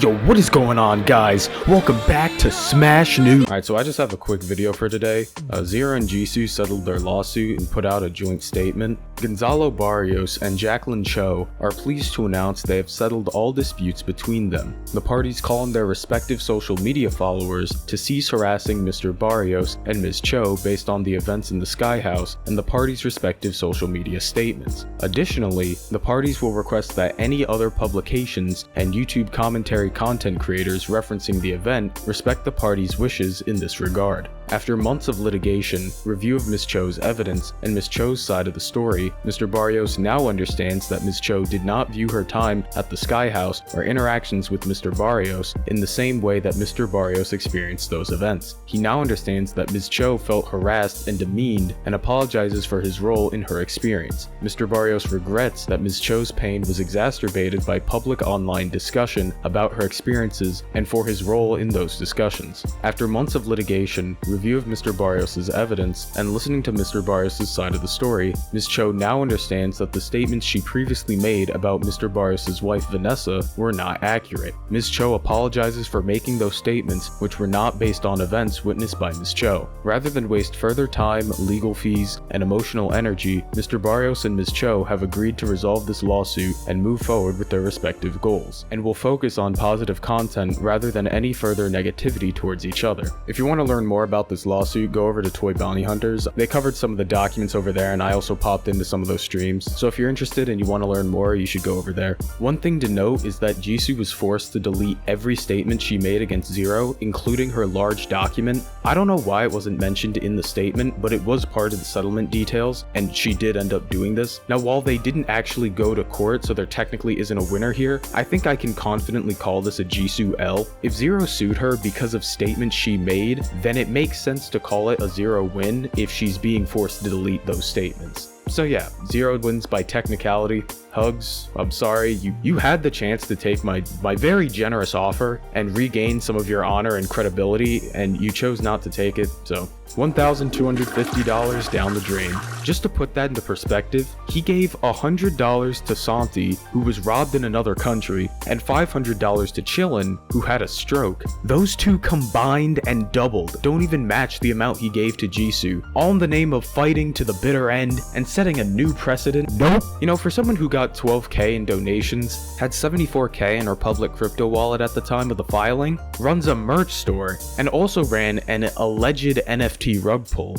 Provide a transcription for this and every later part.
Yo, what is going on, guys? Welcome back to Smash News. Alright, so I just have a quick video for today. Zero and Jisu settled their lawsuit and put out a joint statement. Gonzalo Barrios and Jacqueline Cho are pleased to announce they have settled all disputes between them. The parties call on their respective social media followers to cease harassing Mr. Barrios and Ms. Cho based on the events in the Sky House and the parties' respective social media statements. Additionally, the parties will request that any other publications and YouTube commentary content creators referencing the event respect the parties' wishes in this regard. After months of litigation, review of Ms. Cho's evidence, and Ms. Cho's side of the story, Mr. Barrios now understands that Ms. Cho did not view her time at the Sky House or interactions with Mr. Barrios in the same way that Mr. Barrios experienced those events. He now understands that Ms. Cho felt harassed and demeaned and apologizes for his role in her experience. Mr. Barrios regrets that Ms. Cho's pain was exacerbated by public online discussion about her experiences and for his role in those discussions. After months of litigation, review of Mr. Barrios' evidence, and listening to Mr. Barrios' side of the story, Ms. Cho now understands that the statements she previously made about Mr. Barrios' wife Vanessa were not accurate. Ms. Cho apologizes for making those statements, which were not based on events witnessed by Ms. Cho. Rather than waste further time, legal fees, and emotional energy, Mr. Barrios and Ms. Cho have agreed to resolve this lawsuit and move forward with their respective goals, and will focus on positive content rather than any further negativity towards each other. If you want to learn more about this lawsuit, go over to Toy Bounty Hunters. They covered some of the documents over there, and I also popped into some of those streams. So if you're interested and you want to learn more, you should go over there. One thing to note is that Jisu was forced to delete every statement she made against Zero, including her large document. I don't know why it wasn't mentioned in the statement, but it was part of the settlement details, and she did end up doing this. Now, while they didn't actually go to court, so there technically isn't a winner here, I think I can confidently call this a Jisu L. If Zero sued her because of statements she made, then it makes sense to call it a Zero win if she's being forced to delete those statements. So yeah, Zero wins by technicality. Hugs, I'm sorry, you had the chance to take my very generous offer and regain some of your honor and credibility, and you chose not to take it, so $1,250 down the drain. Just to put that into perspective, he gave $100 to Santi, who was robbed in another country, and $500 to Chillin, who had a stroke. Those two combined and doubled don't even match the amount he gave to Jisu, all in the name of fighting to the bitter end and setting a new precedent. Nope. You know, for someone who got $12K in donations, had $74K in her public crypto wallet at the time of the filing, runs a merch store, and also ran an alleged NFT rug pull.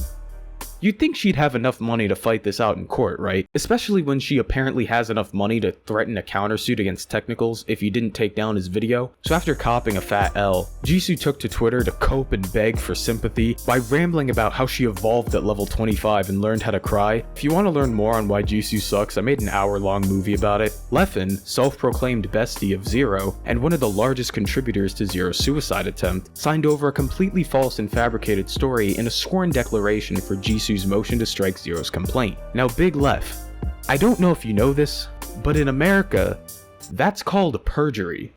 You'd think she'd have enough money to fight this out in court, right? Especially when she apparently has enough money to threaten a countersuit against Technicals if he didn't take down his video. So after copping a fat L, Jisu took to Twitter to cope and beg for sympathy by rambling about how she evolved at level 25 and learned how to cry. If you want to learn more on why Jisu sucks, I made an hour-long movie about it. Leffen, self-proclaimed bestie of Zero, and one of the largest contributors to Zero's suicide attempt, signed over a completely false and fabricated story in a sworn declaration for Jisu's motion to strike Zero's complaint. Now, Big Lef, I don't know if you know this, but in America, that's called perjury.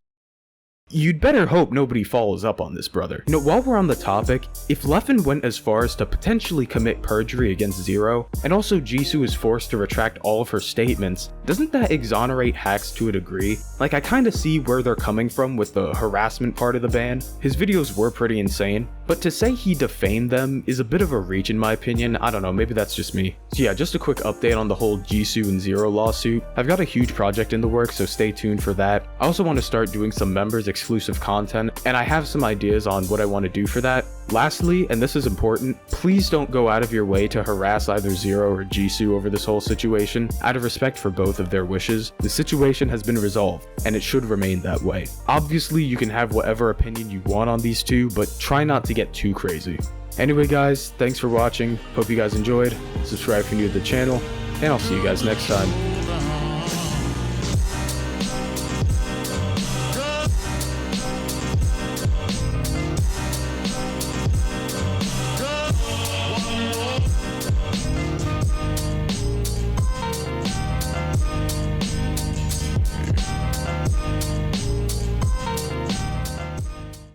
You'd better hope nobody follows up on this, brother. You know, while we're on the topic, if Leffen went as far as to potentially commit perjury against Zero, and also Jisu is forced to retract all of her statements, doesn't that exonerate hacks to a degree? Like, I kinda see where they're coming from with the harassment part of the ban. His videos were pretty insane, but to say he defamed them is a bit of a reach in my opinion. I don't know, maybe that's just me. So yeah, just a quick update on the whole Jisu and Zero lawsuit. I've got a huge project in the works, so stay tuned for that. I also want to start doing some members exclusive content, and I have some ideas on what I want to do for that. Lastly, and this is important, please don't go out of your way to harass either Zero or Jisu over this whole situation. Out of respect for both of their wishes, the situation has been resolved, and it should remain that way. Obviously, you can have whatever opinion you want on these two, but try not to get too crazy. Anyway guys, thanks for watching, hope you guys enjoyed, subscribe if you're new to the channel, and I'll see you guys next time.